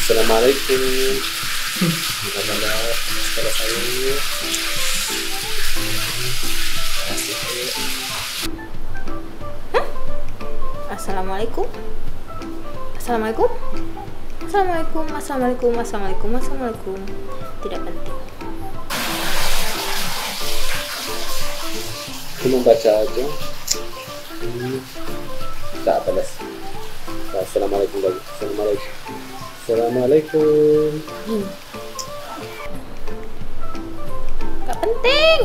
Assalamualaikum. Bagaimana sekolah saya? Assalamualaikum. Assalamualaikum. Assalamualaikum. Assalamualaikum. Assalamualaikum. Assalamualaikum. Tidak penting. Cuma baca aja. Tak balas. Assalamualaikum lagi. Assalamualaikum. Assalamualaikum.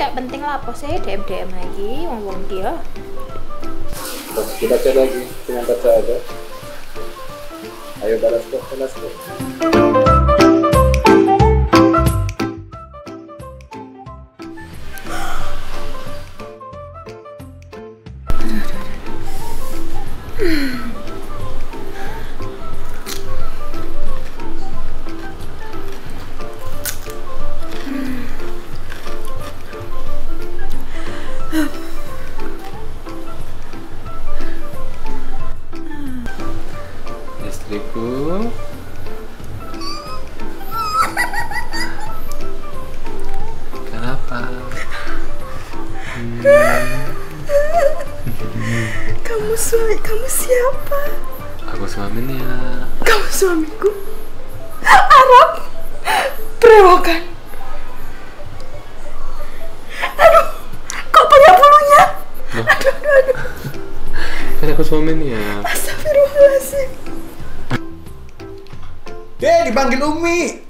Gak penting lah apa sih DM lagi ngomong dia. Kita baca lagi. Cuma baca aja. Ayo balas kok. Istriku, kenapa? Kamu siapa? Aku suaminya. Kamu suamiku? Arab? Berewokan? Aduh, kok banyak bulunya? Aduh. Kan aku suaminya. Astagfirullahaladzim. Dipanggil Umi.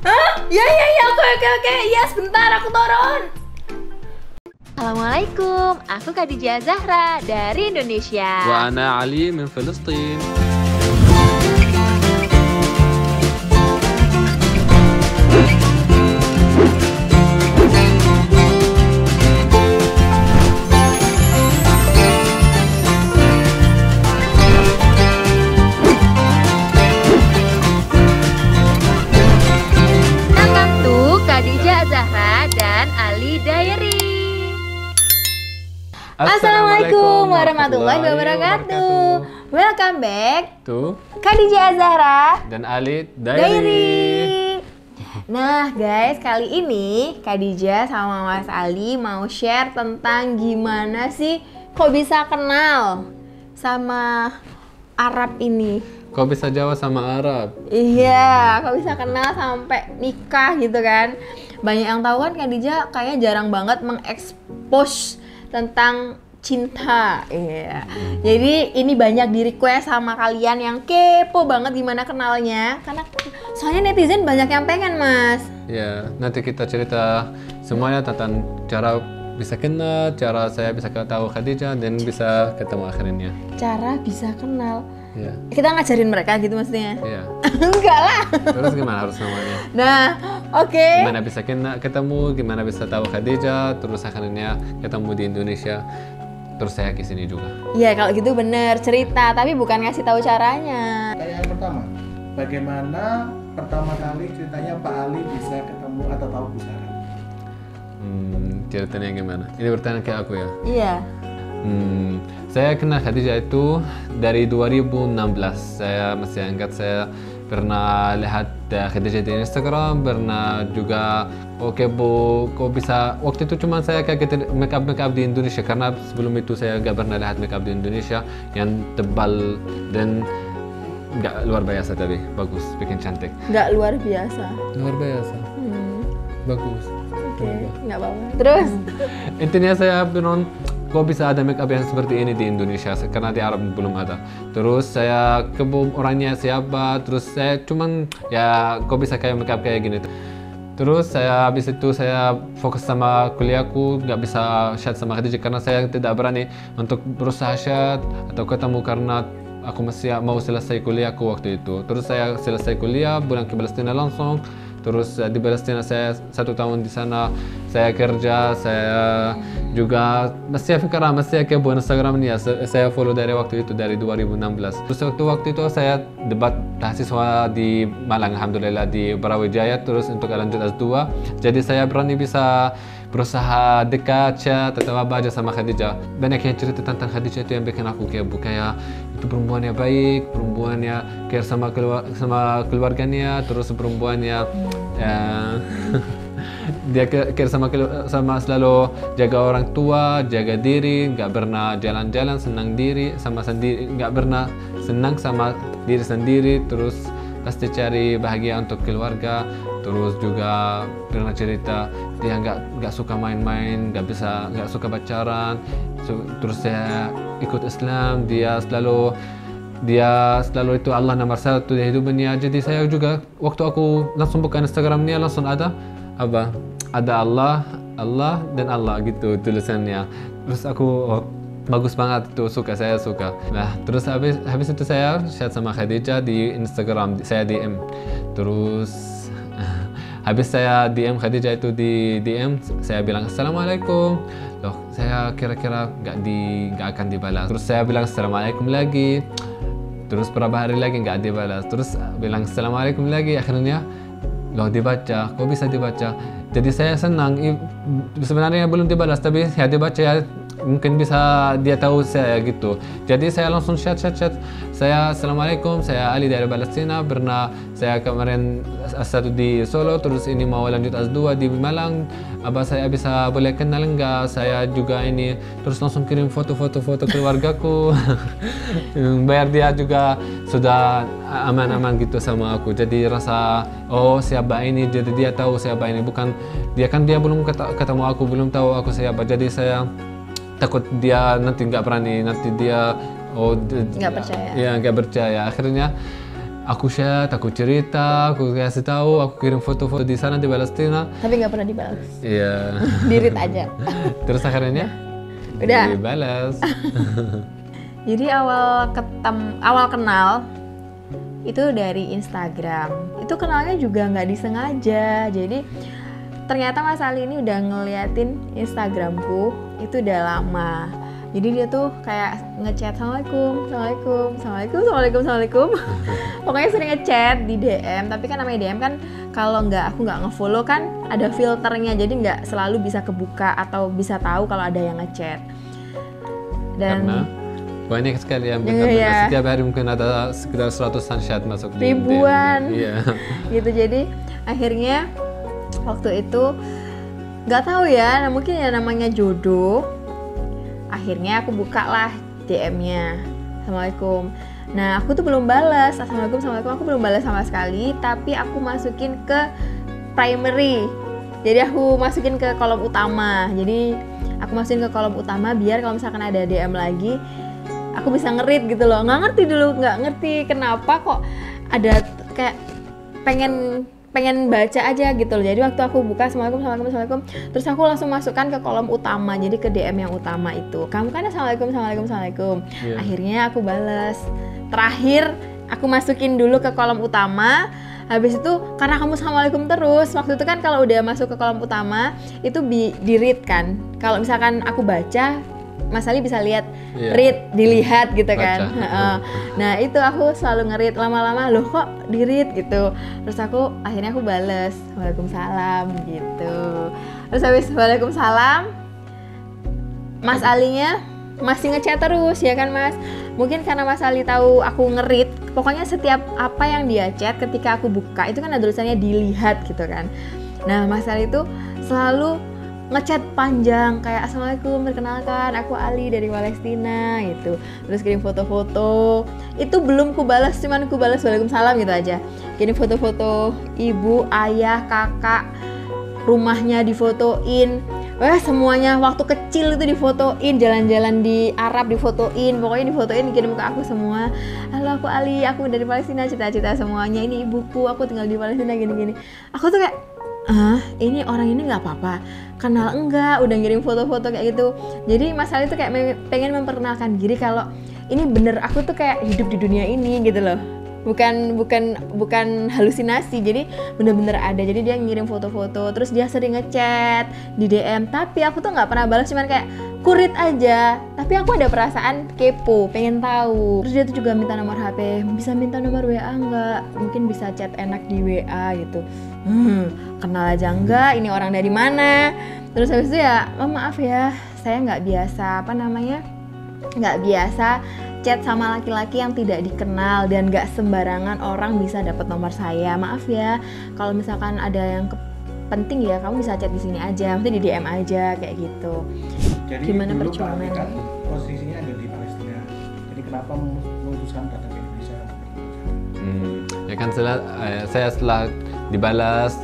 Hah? Ya, oke. Ya, sebentar aku turun. Assalamualaikum, aku Khadijah Zahra dari Indonesia. Wa ana Ali min Filistin. Assalamualaikum warahmatullahi wabarakatuh. Welcome back to Khadijah Zahra dan Ali Diary. Nah guys, kali ini Khadijah sama Mas Ali mau share tentang gimana sih kok bisa kenal sama Arab ini. Kok bisa Jawa sama Arab? Iya, kok bisa kenal sampai nikah gitu kan. Banyak yang tahu kan Khadijah kayaknya jarang banget mengekspos tentang cinta. Iya. Jadi ini banyak di request sama kalian yang kepo banget gimana kenalnya. Karena soalnya netizen banyak yang pengen, Mas. Ya, nanti kita cerita semuanya tentang cara bisa kenal, cara saya bisa tahu Khadijah dan bisa ketemu akhirnya. Cara bisa kenal. Ya. Kita ngajarin mereka gitu maksudnya? Iya. Enggak lah. Terus gimana harus namanya? Nah, oke. Gimana bisa ketemu, gimana bisa tahu Khadijah, terus akhirnya ketemu di Indonesia, terus saya ke sini juga. Iya, kalau gitu bener cerita, tapi bukan ngasih tahu caranya. Yang pertama, bagaimana pertama kali ceritanya Pak Ali bisa ketemu atau tahu Bu Sarah? Ceritanya gimana? Ini bertanya ke aku ya? Iya. Saya kenal Khadijah itu dari 2016. Saya masih ingat, saya pernah lihat Khadijah di Instagram, pernah juga kok bisa, waktu itu cuma saya kayak make up di Indonesia karena sebelum itu saya nggak pernah lihat make up di Indonesia yang tebal dan nggak luar biasa, tapi bagus, bikin cantik. Nggak luar biasa. Luar biasa. Bagus. Oke, nggak apa-apa. Terus? Intinya saya bilang kok bisa ada make up yang seperti ini di Indonesia karena di Arab belum ada. Terus saya kebom orangnya siapa, terus saya cuman ya kok bisa kayak make up kayak gini. Terus saya habis itu saya fokus sama kuliahku, nggak bisa chat sama Khadijah karena saya tidak berani untuk berusaha chat atau ketemu karena aku masih mau selesai kuliahku waktu itu. Terus saya selesai kuliah, pulang ke Palestina langsung. Terus di Palestina saya 1 tahun di sana, saya kerja, saya juga masih kepo Instagramnya, saya follow dari waktu itu, dari 2016. Terus waktu itu saya debat mahasiswa di Malang, alhamdulillah di Brawijaya, terus untuk lanjut S2. Jadi saya berani bisa berusaha dekat, chat atau apa aja sama Khadijah. Banyak yang cerita tentang Khadijah itu yang bikin aku kayak itu perempuannya baik, perempuannya care sama keluarganya, terus perempuannya dia care sama selalu jaga orang tua, jaga diri, nggak pernah jalan-jalan senang diri sama sendiri, nggak pernah senang sama diri sendiri, terus pasti cari bahagia untuk keluarga. Terus juga pernah cerita dia nggak suka main-main, nggak suka pacaran. Terus saya ikut Islam, dia selalu itu Allah nomor satu di hidupnya. Jadi saya juga waktu aku langsung buka Instagramnya langsung ada Allah dan Allah gitu tulisannya. Terus aku bagus banget itu, saya suka. Nah terus habis itu saya chat sama Khadijah di Instagram, saya DM. Terus habis saya DM Khadijah itu di DM, saya bilang Assalamualaikum. Loh, saya kira-kira nggak akan dibalas. Terus saya bilang Assalamualaikum lagi. Terus beberapa hari lagi nggak dibalas. Terus bilang Assalamualaikum lagi. Akhirnya loh dibaca, kok bisa dibaca? Jadi saya senang. Sebenarnya belum dibalas, tapi ya dibaca ya. Mungkin bisa dia tahu saya gitu. Jadi saya langsung chat. Saya Assalamualaikum, saya Ali dari Palestina. Pernah saya kemarin S1 di Solo, terus ini mau lanjut S2 di Malang. Apa saya bisa boleh kenal enggak? Saya juga ini. Terus langsung kirim foto-foto keluargaku. Biar dia juga sudah aman-aman gitu sama aku. Jadi rasa siapa ini, jadi dia tahu siapa ini. Bukan dia belum ketemu aku, belum tahu aku siapa. Jadi saya takut dia nanti nggak berani, nanti dia nggak percaya. Ya nggak percaya. Akhirnya aku chat, aku cerita, aku kasih tahu, aku kirim foto-foto di sana di Palestina. Tapi nggak pernah dibalas. Iya. Dirit aja. Terus akhirnya udah dibalas. Jadi awal kenal itu dari Instagram. Itu kenalnya juga nggak disengaja. Jadi ternyata Mas Ali ini udah ngeliatin Instagramku itu udah lama. Jadi dia tuh kayak ngechat Assalamualaikum. Pokoknya sering ngechat di DM. Tapi kan namanya DM kan kalau aku nggak ngefollow kan ada filternya. Jadi nggak selalu bisa kebuka atau bisa tahu kalau ada yang ngechat. Dan karena banyak sekali yang benar-benar setiap hari mungkin ada sekitar 100-an chat masuk di ribuan. Iya. Gitu. Jadi akhirnya waktu itu nggak tahu ya, mungkin ya namanya jodoh. Akhirnya aku buka lah DM-nya. Assalamualaikum. Nah aku tuh belum balas Assalamualaikum, aku belum balas sama sekali. Tapi aku masukin ke primary. Jadi aku masukin ke kolom utama. Jadi aku masukin ke kolom utama biar kalau misalkan ada DM lagi aku bisa nge-read gitu loh. Nggak ngerti kenapa kok ada kayak pengen baca aja gitu loh. Jadi waktu aku buka Assalamualaikum, terus aku langsung masukkan ke kolom utama, jadi ke DM yang utama itu. Kamu kan Assalamualaikum. Yeah. Akhirnya aku balas. Terakhir aku masukin dulu ke kolom utama. Habis itu karena kamu Assalamualaikum terus, waktu itu kan kalau udah masuk ke kolom utama itu di-read kan. Kalau misalkan aku baca, Mas Ali bisa lihat, read, dilihat gitu kan. Nah itu aku selalu nge-read, lama-lama loh kok di-read gitu. Terus akhirnya aku bales Waalaikumsalam gitu. Terus habis Waalaikumsalam, Mas Alinya masih ngechat terus ya kan Mas. Mungkin karena Mas Ali tahu aku nge-read, pokoknya setiap apa yang dia chat ketika aku buka itu kan ada tulisannya dilihat gitu kan. Nah Mas Ali itu selalu ngechat panjang kayak Assalamualaikum, perkenalkan aku Ali dari Palestina gitu. Terus kirim foto-foto. Itu belum kubalas, cuman kubalas Waalaikumsalam gitu aja. Kirim foto-foto ibu, ayah, kakak, rumahnya difotoin. Wah semuanya waktu kecil itu difotoin, jalan-jalan di Arab difotoin, pokoknya difotoin, dikirim ke aku semua. Halo aku Ali, aku dari Palestina, cita-cita semuanya. Ini ibuku, aku tinggal di Palestina gini-gini. Aku tuh kayak ini orang ini nggak apa-apa, kenal enggak, udah ngirim foto-foto kayak gitu. Jadi Mas Ali tuh kayak pengen memperkenalkan diri kalau ini bener aku tuh kayak hidup di dunia ini gitu loh. bukan halusinasi. Jadi bener-bener ada. Jadi dia ngirim foto-foto, terus dia sering ngechat di DM. Tapi aku tuh nggak pernah balas, cuman kayak kurit aja. Tapi aku ada perasaan kepo, pengen tahu. Terus dia tuh juga minta nomor HP, bisa minta nomor WA nggak? Mungkin bisa chat enak di WA gitu. Kenal aja enggak? Ini orang dari mana? Terus habis itu ya, maaf ya, saya nggak biasa nggak biasa chat sama laki-laki yang tidak dikenal dan nggak sembarangan orang bisa dapat nomor saya. Maaf ya, kalau misalkan ada yang penting ya kamu bisa chat di sini aja, mesti di DM aja kayak gitu. Jadi Gimana dulu perjuangan? Pak Ali kan posisinya ada di Palestina. Jadi kenapa memutuskan datang ke Indonesia? Ya kan saya setelah dibalas,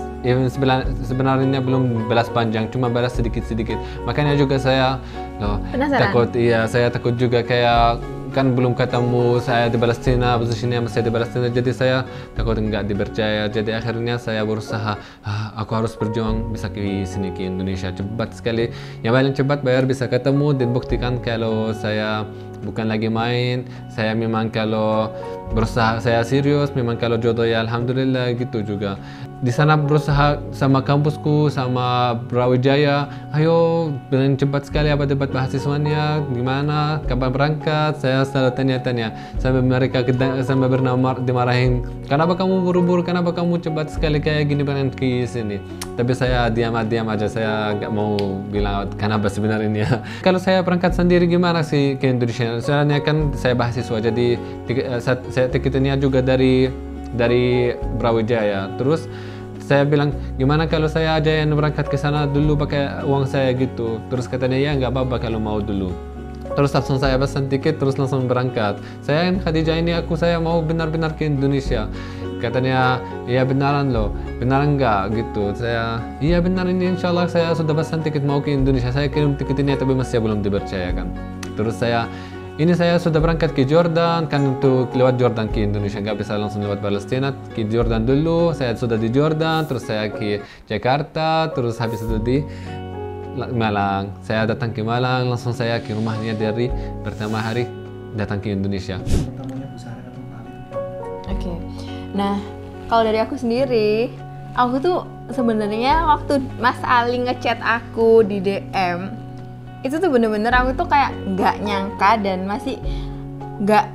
sebenarnya belum balas panjang, cuma balas sedikit-sedikit. Makanya juga saya Penasaran? saya takut juga kayak kan belum ketemu saya di Palestina, posisinya masih di Palestina, jadi saya takut nggak dipercaya. Jadi akhirnya saya berusaha, aku harus berjuang bisa ke sini ke Indonesia cepat sekali. Yang paling cepat biar bisa ketemu dan buktikan kalau saya bukan lagi main. Saya memang kalau berusaha saya serius, memang kalau jodoh ya alhamdulillah gitu juga. Di sana berusaha sama kampusku, sama Brawijaya, ayo dengan cepat sekali apa debat mahasiswanya, gimana, kapan berangkat. Saya selalu tanya-tanya sampai mereka sampai dimarahin, kenapa kamu buru-buru, kenapa kamu cepat sekali kayak gini berangkat ke sini. Tapi saya diam aja, saya nggak mau bilang kenapa sebenarnya. Kalau saya berangkat sendiri gimana sih ke Indonesia? Soalnya kan saya mahasiswa, jadi saya tiketnya juga dari Brawijaya. Terus saya bilang, gimana kalau saya aja yang berangkat ke sana dulu pakai uang saya gitu. Terus katanya ya nggak apa-apa kalau mau dulu. Terus langsung saya pesan tiket, terus langsung berangkat. Saya Khadijah ini saya mau benar-benar ke Indonesia. Katanya, iya benaran loh, benaran nggak gitu. Saya, iya benar ini insya Allah saya sudah pesan tiket mau ke Indonesia. Saya kirim tiket ini tapi masih belum dipercayakan. Terus saya sudah berangkat ke Jordan, kan untuk lewat Jordan ke Indonesia, nggak bisa langsung lewat Palestina. Ke Jordan dulu, saya sudah di Jordan, terus saya ke Jakarta, terus habis itu di Malang. Saya datang ke Malang, langsung saya ke rumahnya dari pertama hari datang ke Indonesia. Pertamanya Bu Sarah ketemu Pak Ali. Oke. Nah, kalau dari aku sendiri, aku tuh sebenarnya waktu Mas Ali ngechat aku di DM, itu tuh bener-bener aku tuh kayak nggak nyangka dan masih nggak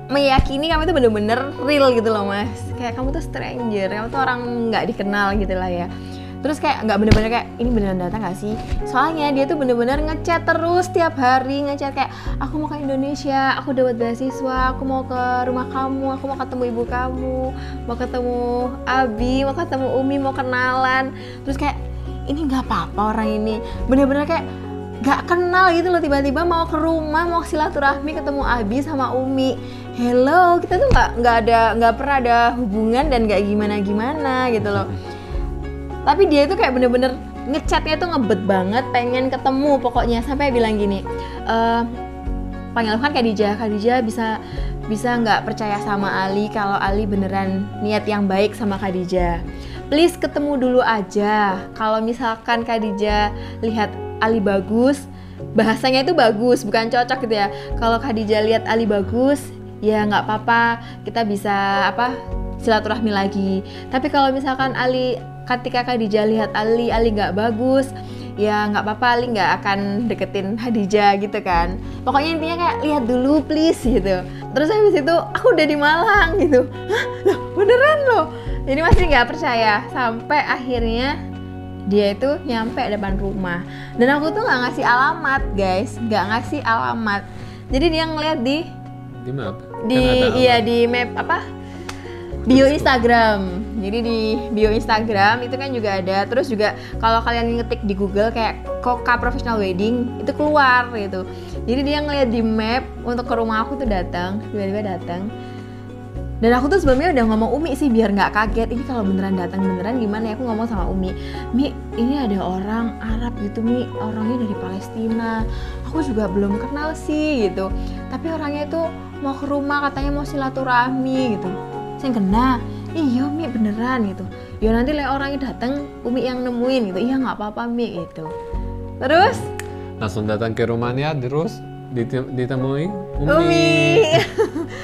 meyakini kamu itu bener-bener real gitu loh Mas. Kayak kamu tuh stranger, kamu tuh orang nggak dikenal gitu lah ya. Terus kayak nggak bener-bener kayak ini beneran datang nggak sih? Soalnya dia tuh bener-bener ngechat terus tiap hari, ngechat kayak aku mau ke Indonesia, aku dapat beasiswa, aku mau ke rumah kamu, aku mau ketemu ibu kamu, mau ketemu Abi, mau ketemu Umi, mau kenalan. Terus kayak ini nggak apa-apa orang ini, bener-bener kayak gak kenal gitu loh, tiba-tiba mau ke rumah, mau silaturahmi ketemu Abi sama Umi. Hello, kita tuh nggak pernah ada hubungan dan nggak gimana-gimana gitu loh. Tapi dia itu kayak bener-bener ngechatnya tuh ngebet banget, pengen ketemu pokoknya, sampai bilang gini, panggil kan Khadijah bisa nggak percaya sama Ali kalau Ali beneran niat yang baik sama Khadijah. Please ketemu dulu aja. Kalau misalkan Khadijah lihat Ali bagus, bahasanya itu bagus, bukan cocok gitu ya. Kalau Khadijah lihat Ali bagus, ya nggak apa-apa, kita bisa silaturahmi lagi. Tapi kalau misalkan ketika Khadijah lihat Ali nggak bagus, ya nggak apa-apa, Ali nggak akan deketin Khadijah gitu kan. Pokoknya intinya kayak lihat dulu please gitu. Terus habis itu aku udah di Malang gitu. Hah? Loh, beneran loh? Jadi masih nggak percaya sampai akhirnya dia itu nyampe depan rumah. Dan aku tuh nggak ngasih alamat guys, nggak ngasih alamat. Jadi dia ngeliat di map. di map bio Instagram. Jadi di bio Instagram itu kan juga ada. Terus juga kalau kalian ngetik di Google kayak Koka Professional Wedding itu keluar gitu. Jadi dia ngeliat di map untuk ke rumah aku tuh tiba-tiba datang. Dan aku tuh sebelumnya udah ngomong Umi sih biar nggak kaget. Ini kalau beneran datang beneran gimana ya? Aku ngomong sama Umi, Mi ini ada orang Arab gitu Mi, orangnya dari Palestina. Aku juga belum kenal sih gitu. Tapi orangnya itu mau ke rumah katanya mau silaturahmi gitu. Saya kena, iya Mi beneran gitu. Ya nanti orangnya datang Umi yang nemuin gitu. Iya nggak apa-apa Mi gitu. Terus langsung datang ke rumahnya, terus ditemui Umi.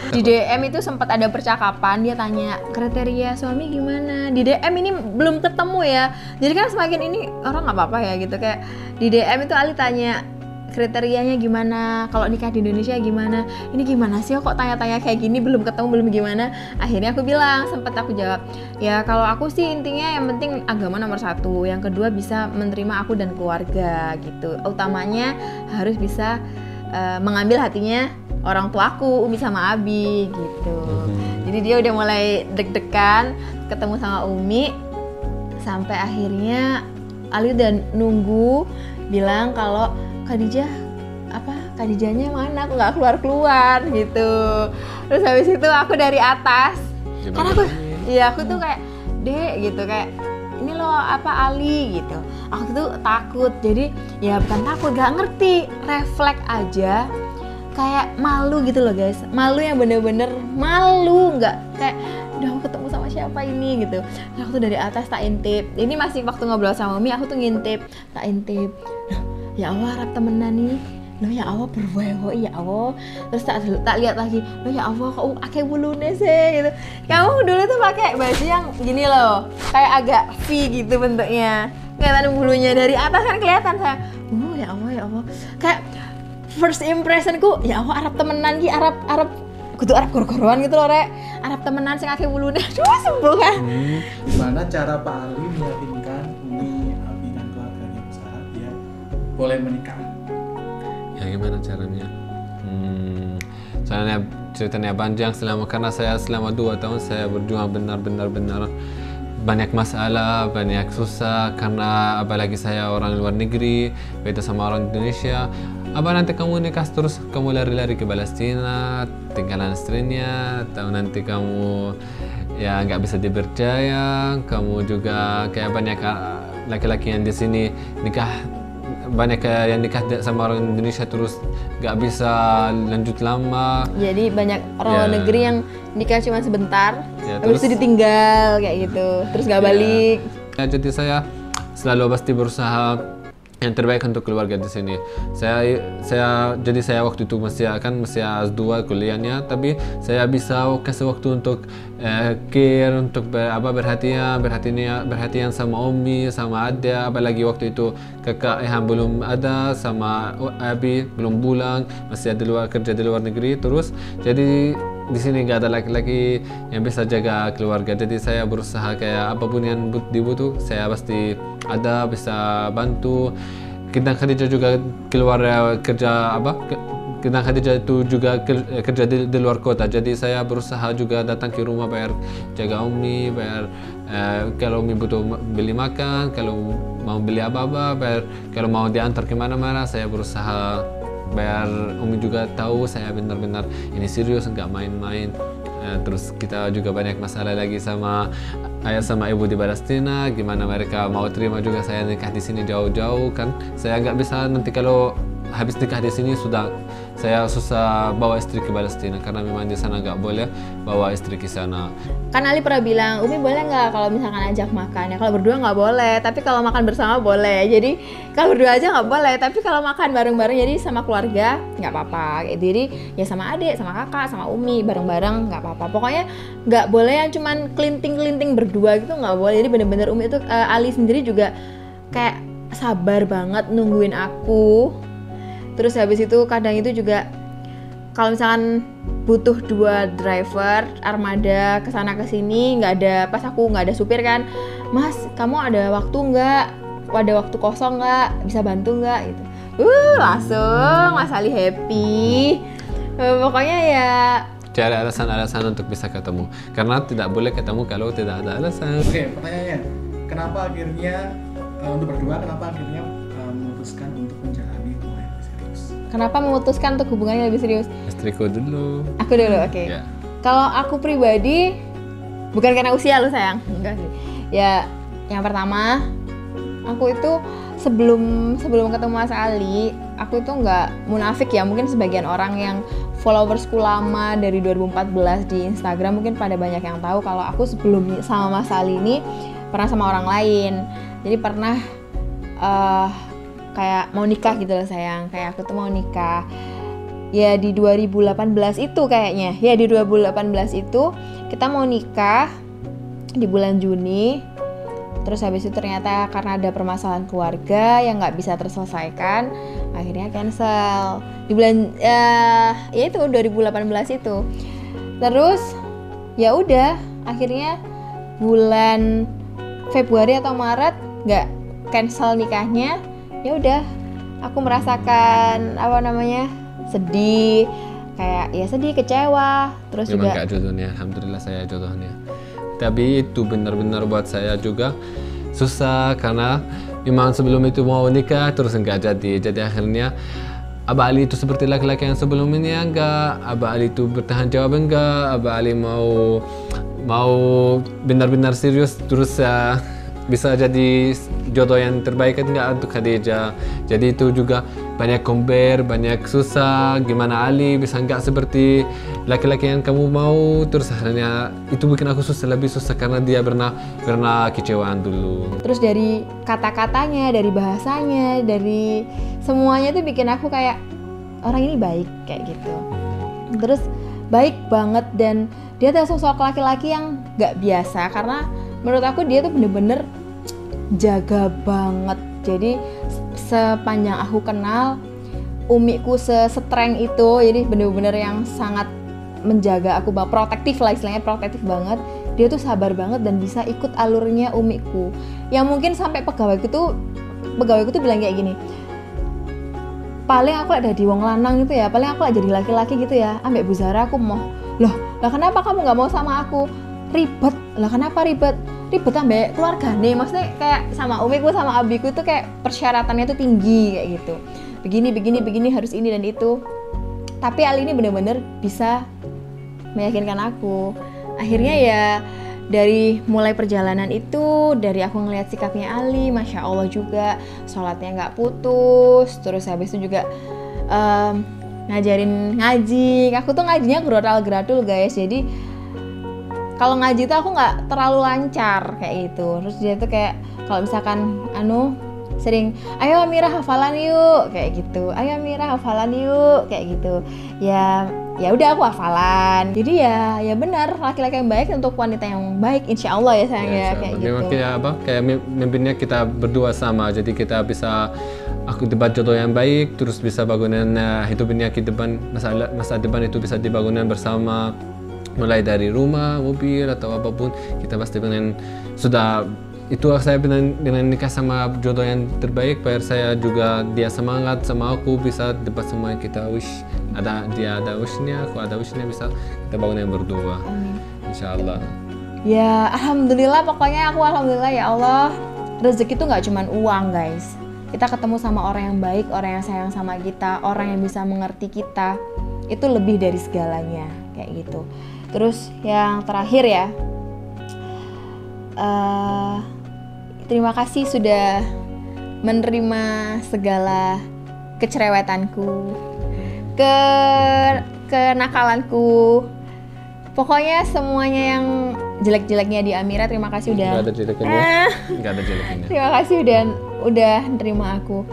Di DM itu sempat ada percakapan, dia tanya kriteria suami gimana. Di DM ini belum ketemu ya. Jadi kan semakin ini orang nggak apa-apa ya gitu, kayak di DM itu Ali tanya kriterianya gimana, kalau nikah di Indonesia gimana, ini gimana sih kok tanya-tanya kayak gini, belum ketemu belum gimana. Akhirnya aku bilang, sempat aku jawab, ya kalau aku sih intinya yang penting agama nomor 1, yang kedua bisa menerima aku dan keluarga gitu, utamanya harus bisa mengambil hatinya orang tuaku, Umi sama Abi gitu. Jadi dia udah mulai deg-degan ketemu sama Umi, sampai akhirnya Ali udah nunggu bilang kalau Khadijahnya mana, aku nggak keluar gitu. Terus habis itu aku dari atas, karena aku tuh kayak Dek gitu, kayak ini loh Ali gitu. Aku tuh takut, jadi ya bukan takut, gak ngerti, refleks aja kayak malu gitu loh guys, malu yang bener-bener malu, nggak kayak udah aku ketemu sama siapa ini gitu. Terus aku tuh dari atas tak intip, ini masih waktu ngobrol sama Umi, aku tuh ngintip, tak intip. Ya Allah, harap temenan nih. Loh ya Allah, berwewo ya Allah. Terus tak lihat lagi. Loh ya Allah, kok akeh bulune sih gitu. Kamu dulu tuh pakai baju yang gini loh, kayak agak V gitu bentuknya. Kelihatan bulunya dari atas kan kelihatan saya. Ya Allah. Kayak first impressionku, ya Allah, Arab temenan ki, Arab kudu Arab gor-goroan gitu loh, Rek. Arab temenan sing akeh bulune. Aduh, sembuh kan. Gimana cara Pak Ali meyakinkan Umi, Abi dan keluarganya besar dia boleh menikah? Ya gimana caranya? Soalnya ceritanya panjang, karena saya selama 2 tahun saya berjuang benar-benar banyak masalah, banyak susah, karena apalagi saya orang luar negeri, beda sama orang Indonesia. Apa nanti kamu nikah terus kamu lari-lari ke Palestina, tinggalan istrinya, atau nanti kamu ya nggak bisa dipercaya, kamu juga kayak banyak laki-laki yang di sini nikah, banyak yang nikah sama orang Indonesia terus nggak bisa lanjut lama. Jadi banyak orang luar negeri yang nikah cuma sebentar, habis itu ditinggal kayak gitu, terus nggak balik. Jadi saya selalu pasti berusaha yang terbaik untuk keluarga di sini. Jadi saya waktu itu masih S2 kuliahnya, tapi saya bisa kasih waktu untuk care, untuk perhatian sama Umi, sama Ada, apalagi waktu itu kakak yang belum ada, sama Abi belum pulang, masih ada kerja di luar negeri terus. Jadi di sini nggak ada laki-laki yang bisa jaga keluarga, jadi saya berusaha kayak apapun yang dibutuh saya pasti ada, bisa bantu. Kita Khadijah juga keluar kerja kita Khadijah itu juga kerja di luar kota, jadi saya berusaha juga datang ke rumah, bayar jaga Umi, bayar kalau Umi butuh beli makan, kalau mau beli apa-apa, bayar kalau mau diantar kemana-mana, saya berusaha biar Umi juga tahu saya benar-benar ini serius, nggak main-main. Terus kita juga banyak masalah lagi sama ayah sama ibu di Palestina, gimana mereka mau terima juga saya nikah di sini jauh-jauh kan. Saya nggak bisa nanti kalau habis nikah di sini saya susah bawa istri ke Palestina, karena memang di sana nggak boleh bawa istri ke sana. Kan Ali pernah bilang, Umi boleh nggak kalau misalkan ajak makan? Ya kalau berdua nggak boleh, tapi kalau makan bersama boleh. Jadi kalau berdua aja nggak boleh, tapi kalau makan bareng-bareng, jadi sama keluarga nggak apa-apa. Jadi ya sama adik, sama kakak, sama Umi bareng-bareng nggak apa-apa. Pokoknya nggak boleh yang cuman kelinting-kelinting berdua gitu, nggak boleh. Jadi bener-bener Umi itu Ali sendiri juga kayak sabar banget nungguin aku. Terus habis itu kadang itu juga kalau misalkan butuh 2 driver armada kesana kesini, nggak ada, pas aku nggak ada supir kan, Mas kamu ada waktu nggak, ada waktu kosong nggak, bisa bantu nggak gitu. Langsung Mas Ali happy. Pokoknya ya cari alasan-alasan untuk bisa ketemu, karena tidak boleh ketemu kalau tidak ada alasan. Oke, pertanyaannya, kenapa akhirnya untuk berdua memutuskan untuk menjalani hubungan yang serius? Kenapa memutuskan untuk hubungannya lebih serius? Istriku dulu. Aku dulu, oke. Ya. Kalau aku pribadi, bukan karena usia lu sayang, enggak sih. Ya, yang pertama, aku itu sebelum ketemu Mas Ali, aku itu nggak munafik ya. Mungkin sebagian orang yang followersku lama dari 2014 di Instagram mungkin pada banyak yang tahu kalau aku sebelum sama Mas Ali ini pernah sama orang lain. Jadi pernah kayak mau nikah gitu loh sayang, kayak aku tuh mau nikah. ya di 2018 itu kayaknya. Ya di 2018 itu kita mau nikah di bulan Juni. Terus habis itu ternyata karena ada permasalahan keluarga yang nggak bisa terselesaikan, akhirnya cancel di bulan ya itu 2018 itu. Terus ya udah akhirnya bulan Februari atau Maret nggak cancel nikahnya. Ya udah aku merasakan sedih, kayak ya sedih, kecewa. Terus Memang juga gak jodohnya, alhamdulillah saya jodohnya. Tapi itu benar-benar buat saya juga susah karena memang sebelum itu mau nikah terus enggak jadi. Jadi akhirnya Abah Ali itu seperti laki-laki yang sebelumnya enggak. Abah Ali itu bertahan jawab enggak. Abah Ali mau benar-benar serius terus bisa jadi jodoh yang terbaik enggak untuk Khadijah. Jadi itu juga banyak compare, banyak susah. Gimana Ali bisa enggak seperti laki-laki yang kamu mau? Terus akhirnya itu bikin aku lebih susah karena dia pernah kecewaan dulu. terus dari kata-katanya, dari bahasanya, dari semuanya tuh bikin aku kayak orang ini baik kayak gitu. Terus baik banget dan dia tuh sosok laki-laki yang nggak biasa karena menurut aku dia tuh bener-bener jaga banget. Jadi sepanjang aku kenal umiku sestreng itu, jadi bener-bener yang sangat menjaga aku, protektif lah istilahnya, protektif banget. Dia tuh sabar banget dan bisa ikut alurnya umiku. Yang mungkin sampai pegawaiku tuh bilang kayak gini, paling aku ada di wong lanang gitu ya, paling aku jadi laki-laki gitu ya, ambek Bu Zara aku mau, loh kenapa kamu nggak mau sama aku? Ribet lah, kenapa ribet ambek keluarga nih, maksudnya kayak sama umiku sama abiku tuh kayak persyaratannya tuh tinggi kayak gitu, begini harus ini dan itu. Tapi Ali ini bener-bener bisa meyakinkan aku. Akhirnya ya dari mulai perjalanan itu, dari aku ngelihat sikapnya Ali, Masya Allah juga, sholatnya nggak putus. Terus habis itu juga ngajarin ngaji. Aku tuh ngajinya gerotal-geratul guys, jadi kalau ngaji tuh aku nggak terlalu lancar kayak gitu. Terus dia tuh kayak kalau misalkan sering, ayo Amira hafalan yuk kayak gitu, ayo Amira hafalan yuk kayak gitu. Ya udah aku hafalan. Jadi ya benar, laki-laki yang baik untuk wanita yang baik, insya Allah ya sayang ya kayak gitu. Memang kayak mimpinya kita berdua sama, jadi kita bisa aku debat jodoh yang baik, terus bisa bangunan hidupnya ke depan, masa depan itu bisa dibangunan bersama, mulai dari rumah, mobil atau apapun. Kita pasti pengen itu saya dengan nikah sama jodoh yang terbaik, biar saya juga dia semangat sama aku, bisa debat semua kita wish, dia ada wishnya, aku ada wishnya, bisa kita bangun yang berdua. Insyaallah. Ya alhamdulillah, pokoknya aku alhamdulillah ya Allah, rezeki itu nggak cuman uang guys. Kita ketemu sama orang yang baik, orang yang sayang sama kita, orang yang bisa mengerti kita, itu lebih dari segalanya kayak gitu. Terus yang terakhir ya, terima kasih sudah menerima segala kecerewetanku, kenakalanku, pokoknya semuanya yang jelek-jeleknya di Amira. Terima kasih udah. Nggak ada jeleknya. Terima kasih udah nerima aku.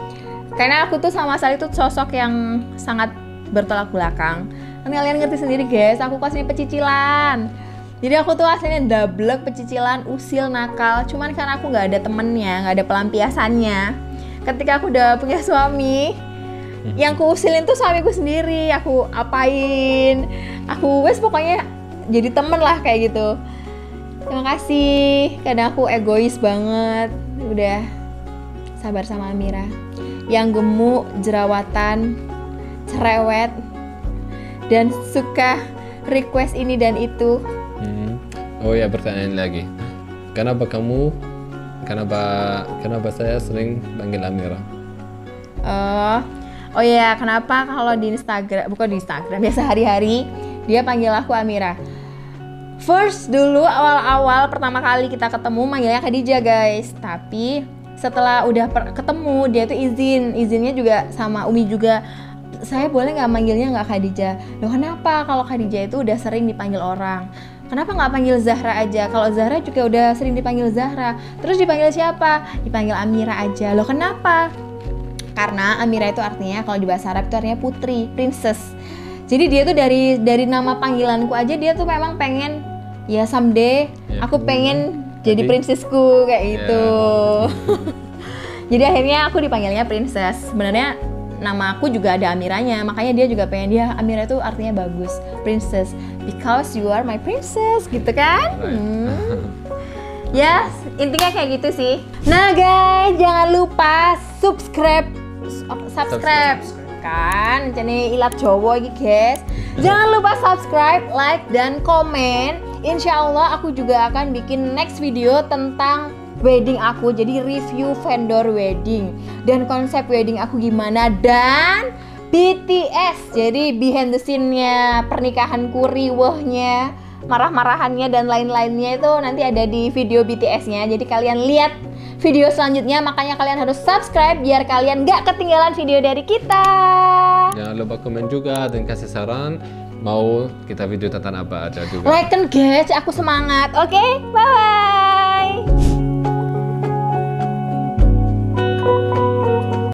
Karena aku tuh sama Sally tuh sosok yang sangat bertolak belakang. Kan kalian ngerti sendiri guys, aku kasih pecicilan. Jadi aku tuh aslinya dablek, pecicilan, usil, nakal. Cuman karena aku nggak ada temennya, nggak ada pelampiasannya. Ketika aku udah punya suami, yang ku usilin tuh suamiku sendiri. Aku apain, aku pokoknya jadi temen lah kayak gitu. Terima kasih. Kadang aku egois banget. Udah sabar sama Amira yang gemuk, jerawatan, cerewet, dan suka request ini dan itu. Oh ya, pertanyaan lagi. Kenapa saya sering panggil Amira? Oh ya, kenapa kalau di Instagram, bukan di Instagram, biasa hari-hari dia panggil aku Amira. First dulu awal-awal pertama kali kita ketemu manggilnya Khadijah guys. Tapi setelah udah ketemu dia tuh izinnya juga sama Umi juga. Saya boleh nggak manggilnya nggak Khadijah? Loh kenapa? Kalau Khadijah itu udah sering dipanggil orang. Kenapa nggak panggil Zahra aja? Kalau Zahra juga udah sering dipanggil Zahra. Terus dipanggil siapa? Dipanggil Amira aja. Loh kenapa? Karena Amira itu artinya kalau di bahasa Arab itu artinya putri, princess. Jadi dia tuh dari nama panggilanku aja dia tuh memang pengen ya someday aku pengen jadi princessku kayak gitu. Jadi akhirnya aku dipanggilnya princess. Sebenarnya nama aku juga ada Amiranya, makanya dia juga pengen dia Amira itu artinya bagus, princess, because you are my princess gitu kan. Ya, intinya kayak gitu sih. Nah guys, jangan lupa subscribe kan, jadi ilat Jawa iki guys. Jangan lupa subscribe, like, dan komen. Insya Allah aku juga akan bikin next video tentang wedding aku, jadi review vendor wedding dan konsep wedding aku gimana, dan BTS, jadi behind the scene-nya pernikahanku, riwehnya, marah-marahannya dan lain-lainnya itu nanti ada di video BTS-nya. Jadi kalian lihat video selanjutnya, makanya kalian harus subscribe biar kalian gak ketinggalan video dari kita. Jangan lupa komen juga dan kasih saran mau kita video tentang apa, ada juga. Like kan guys, aku semangat. Oke, bye-bye.